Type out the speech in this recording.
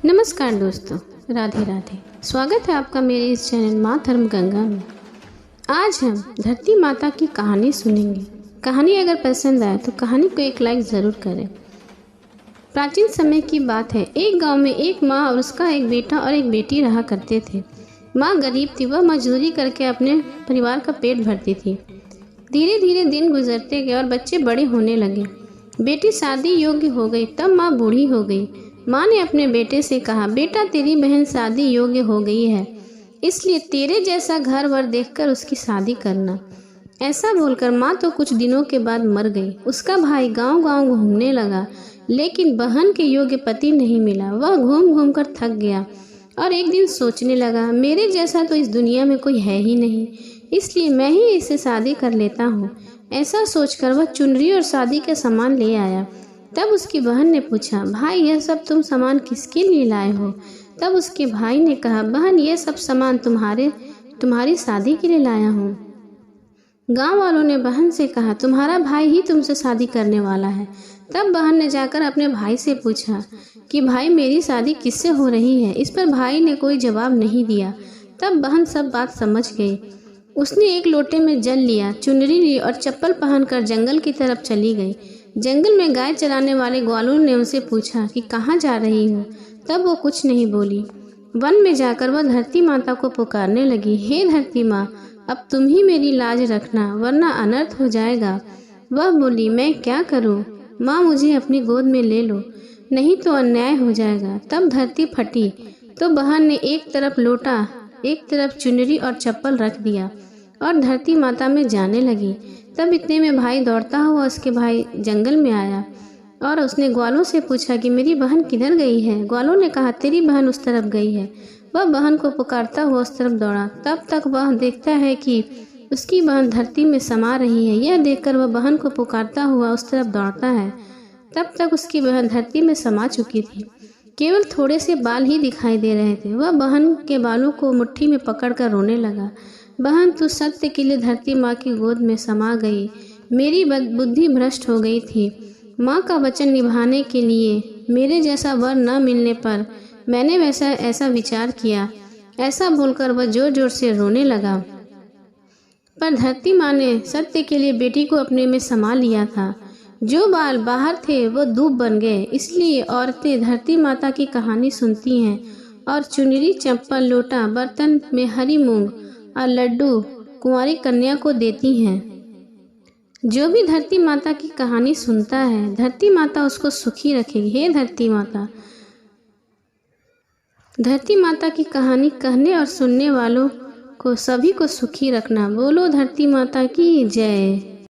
नमस्कार दोस्तों, राधे राधे। स्वागत है आपका मेरे इस चैनल माँ धर्म गंगा में। आज हम धरती माता की कहानी सुनेंगे। कहानी अगर पसंद आए तो कहानी को एक लाइक ज़रूर करें। प्राचीन समय की बात है। एक गांव में एक माँ और उसका एक बेटा और एक बेटी रहा करते थे। माँ गरीब थी, वह मजदूरी करके अपने परिवार का पेट भरती थी। धीरे धीरे दिन गुजरते गए और बच्चे बड़े होने लगे। बेटी शादी योग्य हो गई, तब माँ बूढ़ी हो गई। माँ ने अपने बेटे से कहा, बेटा तेरी बहन शादी योग्य हो गई है, इसलिए तेरे जैसा घर वर देखकर उसकी शादी करना। ऐसा बोलकर माँ तो कुछ दिनों के बाद मर गई। उसका भाई गांव गांव घूमने लगा, लेकिन बहन के योग्य पति नहीं मिला। वह घूम घूम कर थक गया और एक दिन सोचने लगा, मेरे जैसा तो इस दुनिया में कोई है ही नहीं, इसलिए मैं ही इससे शादी कर लेता हूँ। ऐसा सोचकर वह चुनरी और शादी के सामान ले आया। तब उसकी बहन ने पूछा, भाई यह सब तुम सामान किसके लिए लाए हो? तब उसके भाई ने कहा, बहन ये सब सामान तुम्हारी शादी के लिए लाया हूँ। गांव वालों ने बहन से कहा, तुम्हारा भाई ही तुमसे शादी करने वाला है। तब बहन ने जाकर अपने भाई से पूछा कि भाई मेरी शादी किससे हो रही है? इस पर भाई ने कोई जवाब नहीं दिया। तब बहन सब बात समझ गई। उसने एक लोटे में जल लिया, चुनरी ली और चप्पल पहनकर जंगल की तरफ चली गई। जंगल में गाय चराने वाले ग्वालों ने उनसे पूछा कि कहाँ जा रही हो? तब वो कुछ नहीं बोली। वन में जाकर वह धरती माता को पुकारने लगी, हे धरती माँ, अब तुम ही मेरी लाज रखना, वरना अनर्थ हो जाएगा। वह बोली, मैं क्या करूँ? माँ मुझे अपनी गोद में ले लो, नहीं तो अन्याय हो जाएगा। तब धरती फटी तो बहन ने एक तरफ लोटा, एक तरफ चुनरी और चप्पल रख दिया और धरती माता में जाने लगी। तब इतने में भाई दौड़ता हुआ उसके भाई जंगल में आया और उसने ग्वालों से पूछा कि मेरी बहन किधर गई है? ग्वालों ने कहा, तेरी बहन उस तरफ गई है। वह बहन को पुकारता हुआ उस तरफ दौड़ा। तब तक वह देखता है कि उसकी बहन धरती में समा रही है। यह देखकर वह बहन को पुकारता हुआ उस तरफ दौड़ता है। तब तक उसकी बहन धरती में समा चुकी थी, केवल थोड़े से बाल ही दिखाई दे रहे थे। वह बहन के बालों को मुट्ठी में पकड़कर रोने लगा, बहन तू सत्य के लिए धरती माँ की गोद में समा गई। मेरी बुद्धि भ्रष्ट हो गई थी। माँ का वचन निभाने के लिए मेरे जैसा वर न मिलने पर मैंने ऐसा विचार किया। ऐसा बोलकर वह जोर जोर से रोने लगा। पर धरती माँ ने सत्य के लिए बेटी को अपने में समा लिया था। जो बाल बाहर थे वो दूब बन गए। इसलिए औरतें धरती माता की कहानी सुनती हैं और चुनरी, चप्पल, लोटा, बर्तन में हरी मूंग और लड्डू कुंवारी कन्या को देती हैं। जो भी धरती माता की कहानी सुनता है, धरती माता उसको सुखी रखेगी। हे धरती माता की कहानी कहने और सुनने वालों को सभी को सुखी रखना। बोलो धरती माता की जय।